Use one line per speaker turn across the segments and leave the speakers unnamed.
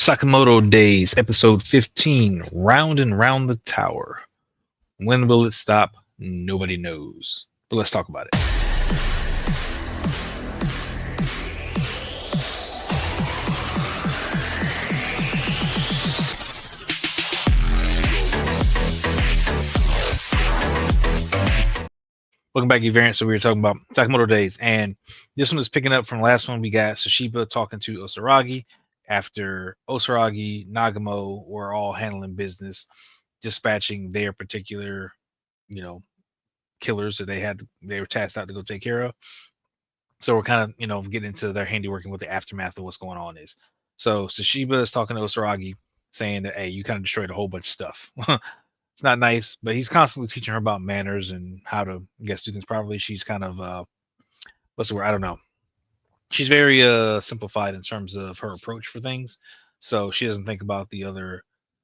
Sakamoto Days, episode 15, Round and Round the Tower. When will it stop? Nobody knows. But let's talk about it. Welcome back, Evariant. So we were talking about Sakamoto Days, and this one is picking up from the last one. We got Sashiba talking to Osaragi after Osaragi, Nagamo were all handling business, dispatching their particular, you know, killers that they were tasked out to go take care of. So we're kind of, getting into their handiwork and what the aftermath of what's going on is. So Sashiba is talking to Osaragi, saying that, hey, you kind of destroyed a whole bunch of stuff. It's not nice, but he's constantly teaching her about manners and how to, I guess, do things properly. She's kind of, what's the word? I don't know. She's very simplified in terms of her approach for things. So she doesn't think about the other,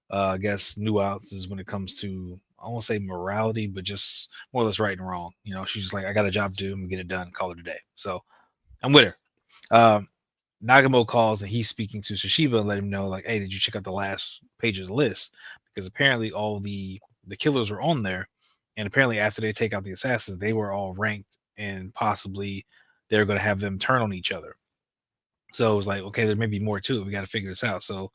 I guess, nuances when it comes to, I won't say morality, but just more or less right and wrong. She's just like, I got a job to do. I'm going to get it done, call it a day. So I'm with her. Um, Nagamo calls and he's speaking to Sashiba and let him know, like, hey, did you check out the last page of the list? Because apparently all the killers are on there, and apparently after they take out the assassins, they were all ranked, and possibly they're going to have them turn on each other. So it was like, okay, there may be more to it. We got to figure this out. So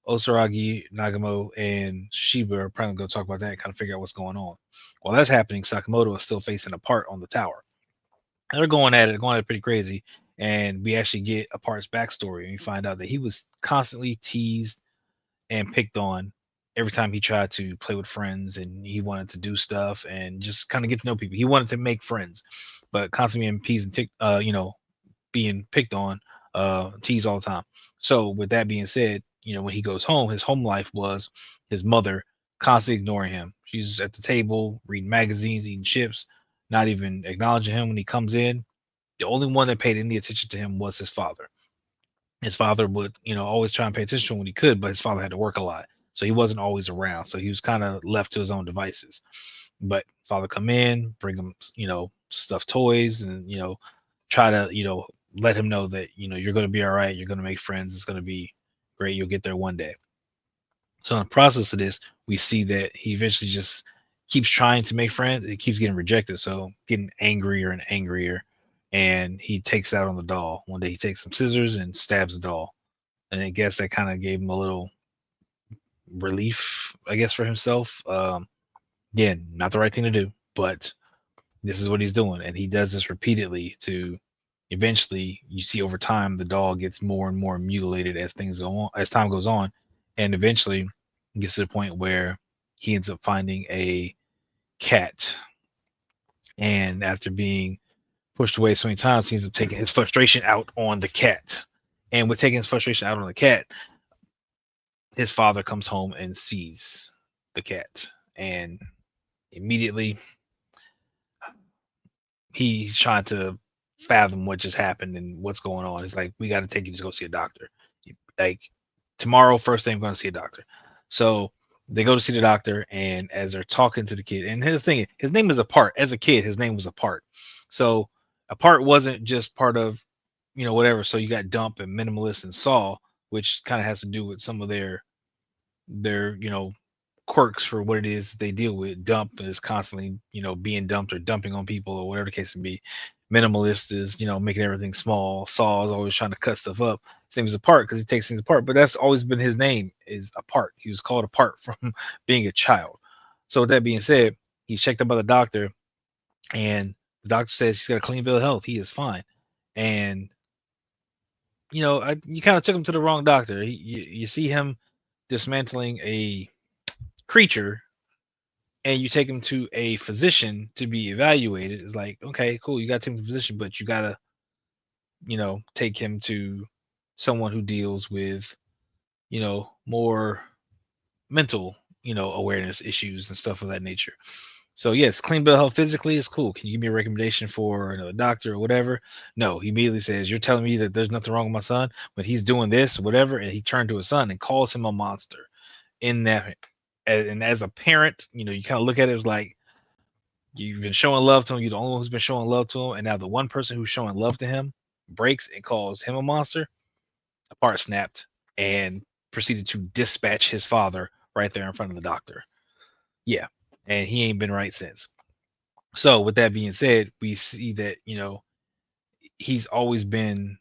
Osaragi, Nagamo, and Shiba are probably going to talk about that and kind of figure out what's going on. While that's happening, Sakamoto is still facing a part on the tower. And they're going at it pretty crazy. And we actually get a part's backstory, and we find out that he was constantly teased and picked on every time he tried to play with friends and he wanted to do stuff and just kind of get to know people. He wanted to make friends, but constantly being teased and being picked on, teased all the time. So with that being said, when he goes home, his home life was his mother constantly ignoring him. She's at the table reading magazines, eating chips, not even acknowledging him when he comes in. The only one that paid any attention to him was his father. His father would, always try and pay attention when he could, but his father had to work a lot. So he wasn't always around. So he was kind of left to his own devices. But father come in, bring him, stuffed toys and, try to, let him know that, you're going to be all right. You're going to make friends. It's going to be great. You'll get there one day. So in the process of this, we see that he eventually just keeps trying to make friends. It keeps getting rejected. So getting angrier and angrier. And he takes it out on the doll. One day he takes some scissors and stabs the doll. And I guess that kind of gave him a little relief, I guess, for himself. Again, not the right thing to do, but this is what he's doing. And he does this repeatedly to eventually you see over time the doll gets more and more mutilated as things go on, as time goes on. And eventually gets to the point where he ends up finding a cat. And after being pushed away so many times, he ends up taking his frustration out on the cat. And with taking his frustration out on the cat, his father comes home and sees the cat. And immediately he's trying to fathom what just happened and what's going on. He's like, we got to take you to go see a doctor. Like tomorrow, first thing, I'm going to see a doctor. So they go to see the doctor, and as they're talking to the kid, and his thing, his name is Apart. As a kid, his name was Apart. So Apart wasn't just part of, whatever. So you got Dump and Minimalist and Saw, which kind of has to do with some of their quirks for what it is they deal with. Dump is constantly being dumped or dumping on people or whatever the case may be. Minimalist is making everything small. Saw is always trying to cut stuff up. His name is Apart because he takes things apart, but that's always been his name, is Apart. He was called Apart from being a child. So with that being said, he's checked up by the doctor, and the doctor says he's got a clean bill of health. He is fine. And you kind of took him to the wrong doctor. You see him dismantling a creature, and you take him to a physician to be evaluated. It's like, okay, cool, you got to take him to a physician, but you gotta, take him to someone who deals with, more mental, awareness issues and stuff of that nature. So yes, clean bill of health physically is cool. Can you give me a recommendation for another doctor or whatever? No, he immediately says, you're telling me that there's nothing wrong with my son when he's doing this or whatever, and he turned to his son and calls him a monster. In that, and as a parent, you kind of look at it as like, you've been showing love to him. You're the only one who's been showing love to him, and now the one person who's showing love to him breaks and calls him a monster. Apart snapped and proceeded to dispatch his father right there in front of the doctor. Yeah, and he ain't been right since. So with that being said, we see that he's always been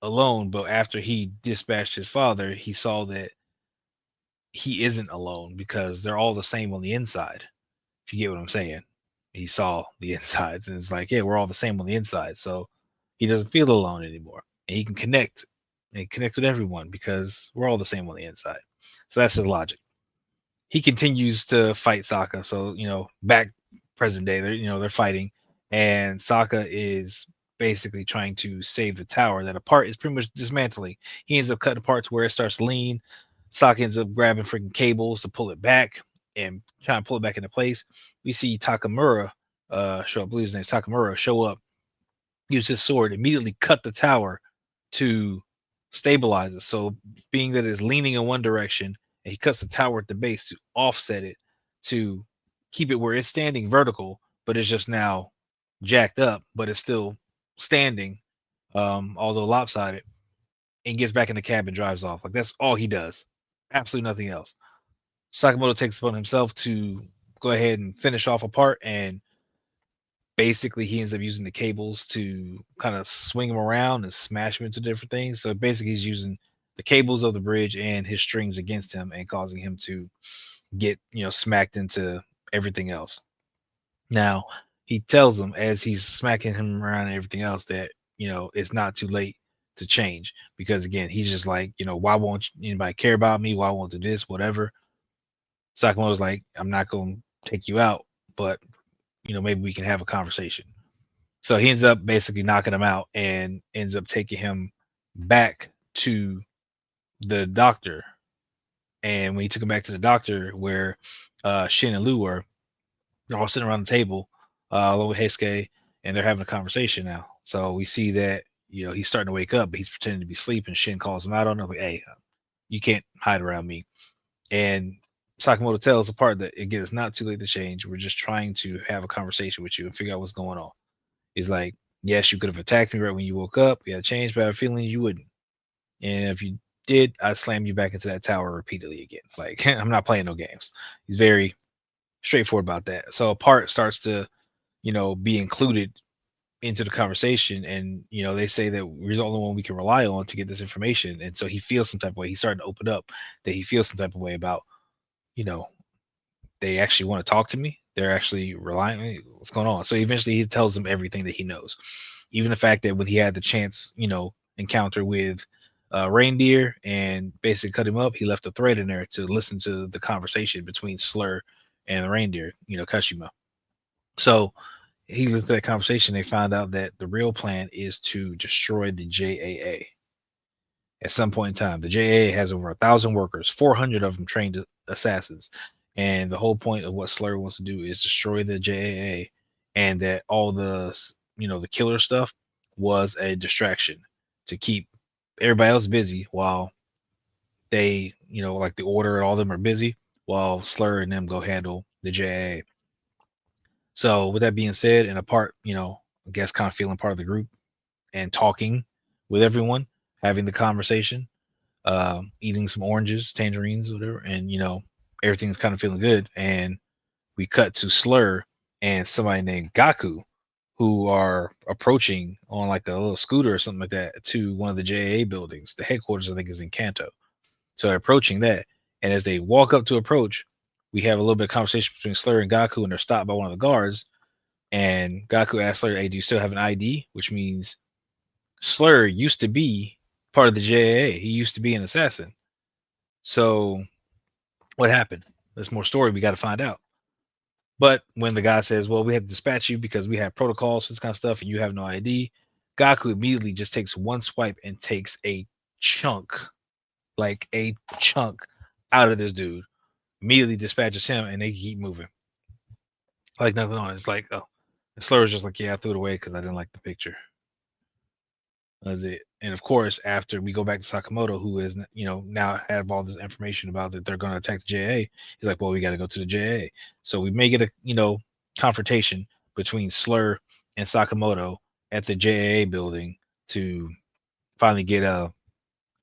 alone, but after he dispatched his father, he saw that he isn't alone because they're all the same on the inside. If you get what I'm saying, he saw the insides, and it's like, yeah, we're all the same on the inside. So he doesn't feel alone anymore, and he can connect with everyone because we're all the same on the inside. So that's his logic. He continues to fight Sokka. So back present day, they're fighting, and Sokka is basically trying to save the tower that apart is pretty much dismantling. He ends up cutting apart to where it starts to lean. Sokka ends up grabbing freaking cables to pull it back and trying to pull it back into place. We see Takamura show up, I believe his name's Takamura, show up, use his sword, immediately cut the tower to stabilize it. So being that it's leaning in one direction, and he cuts the tower at the base to offset it to keep it where it's standing vertical, but it's just now jacked up, but it's still standing, although lopsided, and gets back in the cab and drives off. Like that's all he does. Absolutely nothing else. Sakamoto takes upon himself to go ahead and finish off a part, and basically he ends up using the cables to kind of swing him around and smash him into different things. So basically he's using the cables of the bridge and his strings against him and causing him to get, smacked into everything else. Now, he tells him as he's smacking him around and everything else that, it's not too late to change because again, he's just like, why won't anybody care about me? Why won't do this, whatever. Sakamoto's like, I'm not going to take you out, but maybe we can have a conversation. So he ends up basically knocking him out and ends up taking him back to the doctor. And when he took him back to the doctor, where Shin and Lu were, they're all sitting around the table, along with Heisuke, and they're having a conversation now. So we see that he's starting to wake up, but he's pretending to be asleep. And Shin calls him out on it, like, "Hey, you can't hide around me." And Sakamoto tells the part that again, it's not too late to change. We're just trying to have a conversation with you and figure out what's going on. He's like, yes, you could have attacked me right when you woke up. You had changed, but I have a feeling you wouldn't. And if you did, I'd slam you back into that tower repeatedly again. Like, I'm not playing no games. He's very straightforward about that. So a part starts to, be included into the conversation. And, they say that we're the only one we can rely on to get this information. And so he feels some type of way. He's starting to open up that he feels some type of way about, you know, they actually want to talk to me. They're actually relying on me. What's going on? So eventually he tells them everything that he knows. Even the fact that when he had the chance, encounter with Reindeer and basically cut him up, he left a thread in there to listen to the conversation between Slur and the Reindeer, Kashima. So he listened to that conversation. They found out that the real plan is to destroy the JAA at some point in time. The JAA has over 1,000 workers, 400 of them trained assassins. And the whole point of what Slur wants to do is destroy the JAA, and that all the, the killer stuff was a distraction to keep everybody else busy while they, like the Order and all of them are busy while Slur and them go handle the JAA. So with that being said, and a part, I guess kind of feeling part of the group and talking with everyone, having the conversation, eating some oranges, tangerines, whatever, and everything's kind of feeling good. And we cut to Slur and somebody named Gaku, who are approaching on like a little scooter or something like that to one of the JAA buildings. The headquarters, I think, is in Kanto. So they're approaching that, and as they walk up to approach, we have a little bit of conversation between Slur and Gaku, and they're stopped by one of the guards. And Gaku asks Slur, "Hey, do you still have an ID?" Which means Slur used to be part of the JAA. He used to be an assassin. So what happened? There's more story we got to find out. But when the guy says, well, we have to dispatch you because we have protocols, this kind of stuff, and you have no ID, Gaku immediately just takes one swipe and takes a chunk, like a chunk out of this dude, immediately dispatches him, and they keep moving. Like nothing on. It's like, oh. And Slur's just like, yeah, I threw it away because I didn't like the picture. That's it. And of course, after we go back to Sakamoto, who is, now have all this information about that they're going to attack the JA, he's like, well, we got to go to the JA. So we may get a, confrontation between Slur and Sakamoto at the JA building to finally get a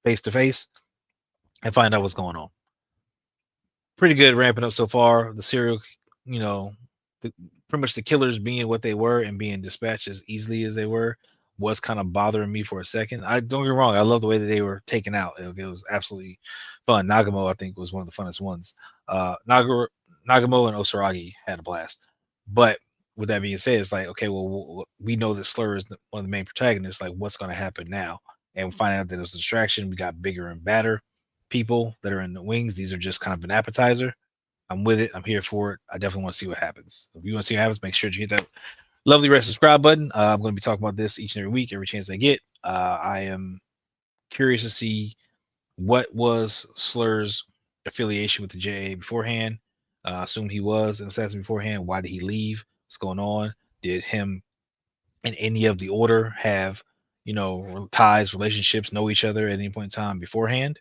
face to face. and find out what's going on. Pretty good ramping up so far. The serial, you know, the, pretty much the killers being what they were and being dispatched as easily as they were was kind of bothering me for a second. I don't get me wrong, I love the way that they were taken out. It was absolutely fun. Nagamo, I think, was one of the funnest ones. Nagamo and Osaragi had a blast. But with that being said, it's like, okay, well, we know that Slur is one of the main protagonists. Like, what's going to happen now? And we find out that it was a distraction. We got bigger and badder people that are in the wings. These are just kind of an appetizer. I'm with it. I'm here for it. I definitely want to see what happens. If you want to see what happens, make sure you hit that lovely red subscribe button. I'm going to be talking about this each and every week, every chance I get. I am curious to see what was Slur's affiliation with the JA beforehand. I assume he was an assassin beforehand. Why did he leave? What's going on? Did him and any of the order have, ties, relationships, know each other at any point in time beforehand?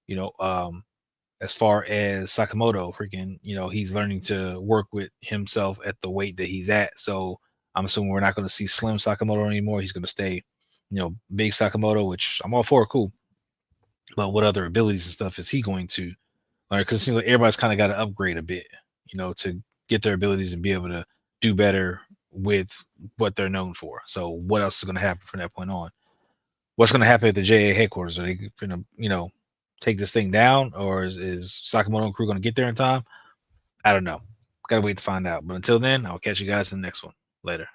You know, as far as Sakamoto, freaking, he's learning to work with himself at the weight that he's at. So I'm assuming we're not going to see Slim Sakamoto anymore. He's going to stay, Big Sakamoto, which I'm all for, cool. But what other abilities and stuff is he going to learn? Because it seems like everybody's kind of got to upgrade a bit, to get their abilities and be able to do better with what they're known for. So what else is going to happen from that point on? What's going to happen at the JA headquarters? Are they going to, take this thing down, or is Sakamoto and crew going to get there in time? I don't know. Got to wait to find out. But until then, I'll catch you guys in the next one. Later.